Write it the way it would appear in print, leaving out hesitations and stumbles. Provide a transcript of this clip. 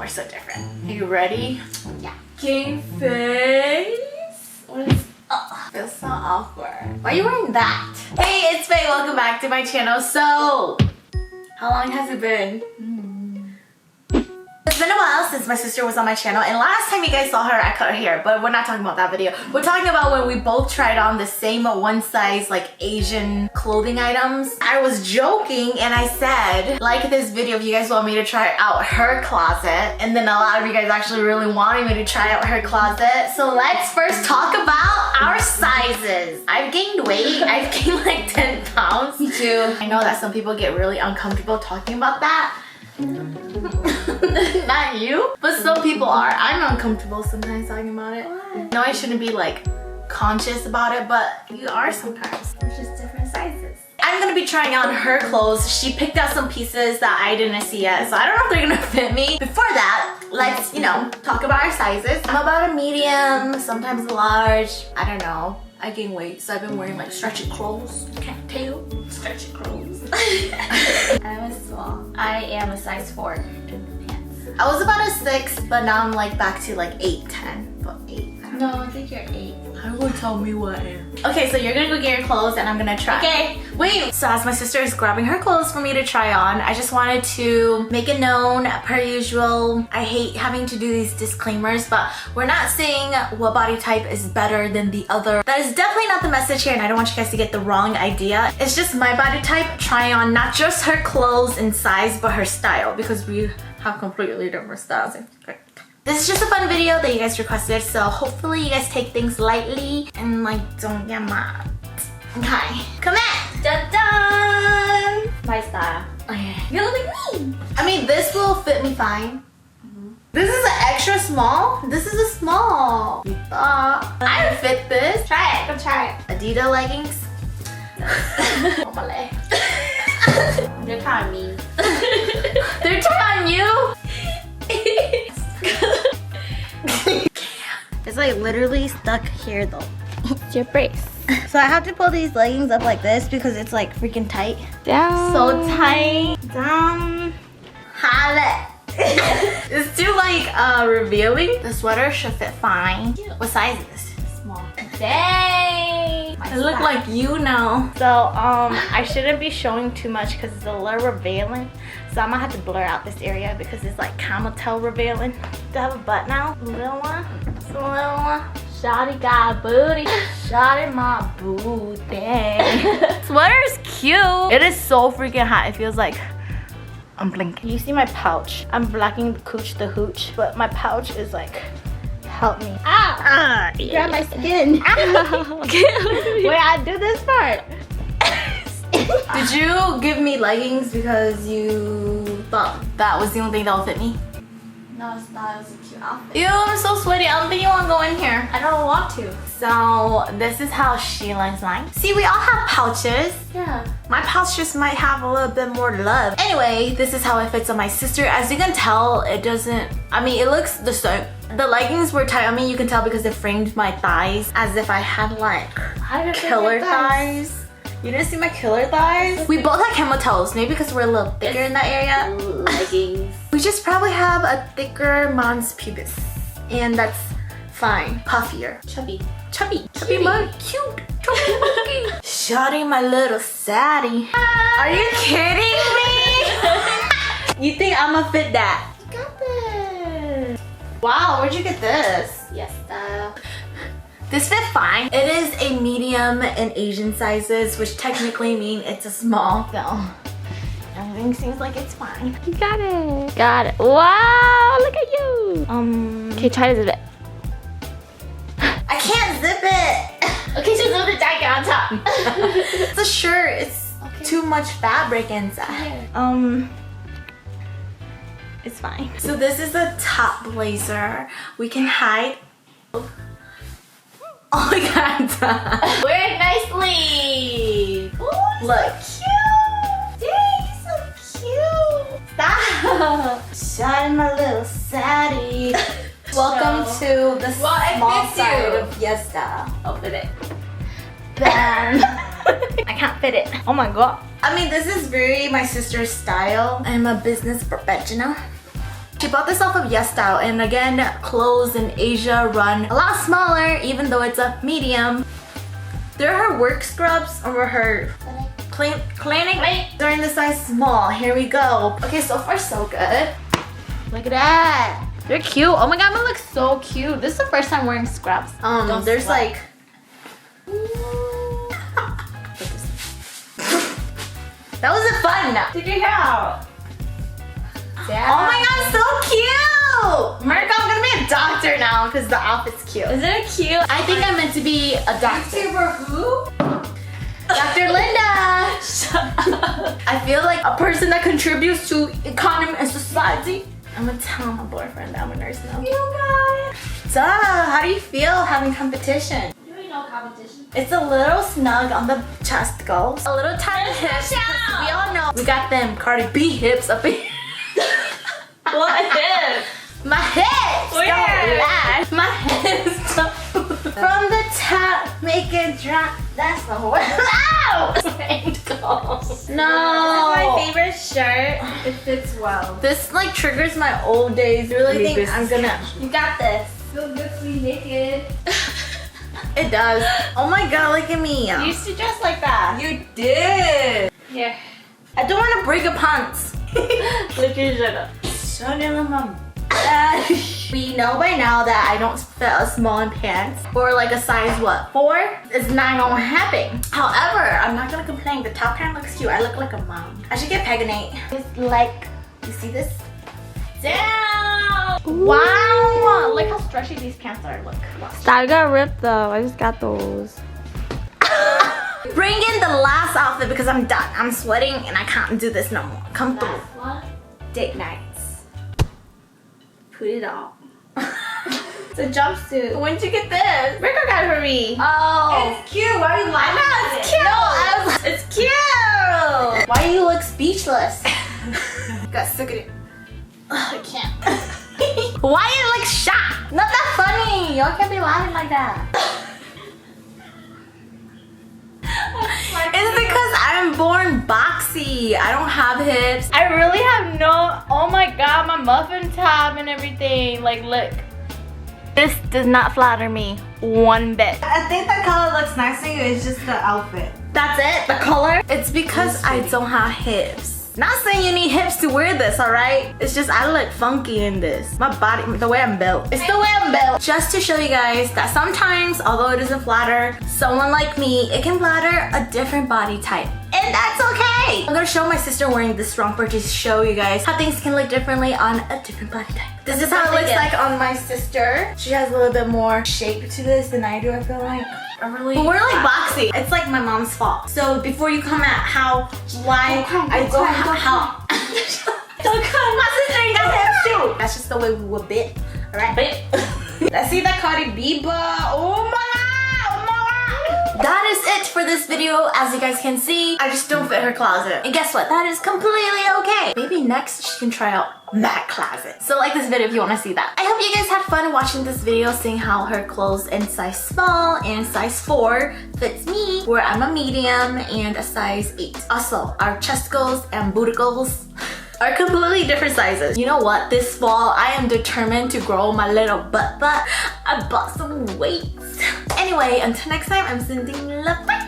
we're so different. Are you ready? Yeah. Game face. What is... Oh, feels so awkward. Why are you wearing that? Hey, it's Faye. Welcome back to my channel. So, how long has it been? It's been a while since my sister was on my channel, and last time you guys saw her, I cut her hair, but we're not talking about that video. We're talking about when we both tried on the same one size like Asian clothing items. I was joking and I said, like this video if you guys want me to try out her closet, and then a lot of you guys actually really wanted me to try out her closet. So let's first talk about our sizes. I've gained weight. I've gained like 10 pounds. Me too. I know that some people get really uncomfortable talking about that. Not you, but some people are. I'm uncomfortable sometimes talking about it. Why? No, I shouldn't be like conscious about it, but you are sometimes. We're just different sizes. I'm gonna be trying on her clothes. She picked out some pieces that I didn't see yet, so I don't know if they're gonna fit me. Before that, let's, you know, talk about our sizes. I'm about a medium, sometimes a large. I don't know. I gain weight, so I've been wearing like stretchy clothes. Can't tell. Stretchy clothes. I'm a small. I am a size 4 in pants. I was about a 6, but now I'm like back to like 8, 10. But 8. No, I think you're 8. I will tell me what I am. Okay, so you're gonna go get your clothes and I'm gonna try. Okay. Wait, so as my sister is grabbing her clothes for me to try on, I just wanted to make it known, per usual, I hate having to do these disclaimers, but we're not saying what body type is better than the other. That is definitely not the message here, and I don't want you guys to get the wrong idea. It's just my body type, try on not just her clothes and size, but her style, because we have completely different styles. Okay. This is just a fun video that you guys requested, so hopefully you guys take things lightly and like don't get mad. Okay, come in! Dun dun! My style. Okay. You look like me! I mean, this will fit me fine. This is an extra small. This is a small. I would fit this. Try it, go try it. Adidas leggings. On my leg. They're kind of mean. They're tight on you? It's like literally stuck here though. It's your brace. So I have to pull these leggings up like this because it's like freaking tight. Down. So tight. Down. Holla. It's too like revealing. The sweater should fit fine. What size is this? Small. Dang. I look like you now. So I shouldn't be showing too much because it's a little revealing. So I'm gonna have to blur out this area because it's like camel toe revealing. Do I have a butt now? A little one? Just a little one. Shawty got a booty. Shawty my booty. Sweater's cute. It is so freaking hot. It feels like I'm blinking. You see my pouch? I'm blacking the cooch the hooch, but my pouch is like, help me. Ah! Grab my skin. Wait, I do this part. Did you give me leggings because you thought that was the only thing that would fit me? No, it's not. It was a cute outfit. Ew, I'm so sweaty. I don't think you want to go in here. I don't want to. So this is how she looks like. See, we all have pouches. Yeah. My pouch just might have a little bit more love. Anyway, this is how it fits on my sister. As you can tell, it doesn't, I mean, it looks the same. The leggings were tight. I mean, you can tell because it framed my thighs as if I had like killer thighs. You didn't see my killer thighs? We both have camel toes, maybe because we're a little thicker in that area. Leggings. We just probably have a thicker mons pubis, and that's fine. Puffier. Chubby. Chubby. Chubby monkey. Cute. Chubby monkey. Shawty, my little saddy. Are you kidding me? You think I'm gonna fit that? You got this. Wow, where'd you get this? YESSTYLE. This fit fine. It is a medium in Asian sizes, which technically mean it's a small. So everything seems like it's fine. You got it. Got it. Wow, look at you. Okay, try to zip it. I can't zip it. Okay, so zip the jacket on top. It's a shirt. It's too much fabric inside. It's fine. So this is a top blazer. We can hide. Oh my god. Wear it nicely. Ooh, look. So cute. Dang, so cute. Stop. Shine my little saddy. Welcome to the small side of YESSTYLE. I'll fit it. Bam. I can't fit it. Oh my god. I mean, this is very my sister's style. I'm a business professional. She bought this off of YESSTYLE, and again, clothes in Asia run a lot smaller even though it's a medium. They're her work scrubs or her clinic. They're in the size small. Here we go. Okay, so far so good. Look at that. They're cute. Oh my god, they look so cute. This is the first time wearing scrubs. There's like that wasn't fun. Take your hair out. Yeah. Oh my god, so cute! Marco, I'm gonna be a doctor now because the outfit's cute. Isn't it cute? I think I'm meant to be a doctor. YouTuber who? Dr. Linda! Shut up. I feel like a person that contributes to economy and society. I'm gonna tell my boyfriend that I'm a nurse now. You guys. Duh, how do you feel having competition? You ain't no competition. It's a little snug on the chest goals. A little tiny hips. We all know we got them Cardi B hips up in here. What hips? My hips! Where? Don't lie. My hips. From the top, make it drop. That's the whole. Ow! No. This is my favorite shirt. It fits well. This like triggers my old days. I really think I'm gonna. You got this. Feel good to be naked. It does. Oh my god, look at me. You used to dress like that. You did. Yeah. I don't want to break a pants. Look at you. We know by now that I don't fit a small in pants or like a size what 4. It's not gonna happen. However, I'm not gonna complain. The top kind of looks cute. I look like a mom. I should get Peganate. It's like, you see this? Damn! Wow! Look how stretchy these pants are. Look. I got ripped though. I just got those. Bring in the last outfit because I'm done. I'm sweating and I can't do this no more. Come through. What? Date nights. Put it on. It's a jumpsuit. When'd you get this? Rico got it for me. Oh. It's cute. Why are you lying? It's cute. No, it's cute. Why do you look speechless? Got sick of it. Ugh, I can't. Why you look shocked? Not that funny. Y'all can't be laughing like that. It's because I'm born boxy. I don't have hips. I really have no. Oh my god, my muffin top and everything. Like, look. This does not flatter me one bit. I think the color looks nice on you. It's just the outfit. That's it? The color? It's because I don't have hips. Not saying you need hips to wear this, alright? It's just I look funky in this. My body, the way I'm built. It's the way I'm built. Just to show you guys that sometimes, although it doesn't flatter someone like me, it can flatter a different body type. And that's okay. I'm gonna show my sister wearing this romper to show you guys how things can look differently on a different body type. This is how it looks like on my sister. She has a little bit more shape to this than I do, I feel like. But we're like boxy. It's like my mom's fault. So before you come at how, why, I don't have how. Don't come. My sister ain't got hips too. That's just the way we were bit. Alright? Let's see that Cardi B butt. Oh my god. That is it for this video. As you guys can see, I just don't fit her closet. And guess what? That is completely okay. Maybe next she can try out that closet. So like this video if you want to see that. I hope you guys had fun watching this video, seeing how her clothes in size small and size 4 fits me, where I'm a medium and a size 8. Also, our chest goals and booty goals are completely different sizes. You know what? This fall, I am determined to grow my little butt. I bought some weights. Anyway, until next time, I'm sending love. Bye.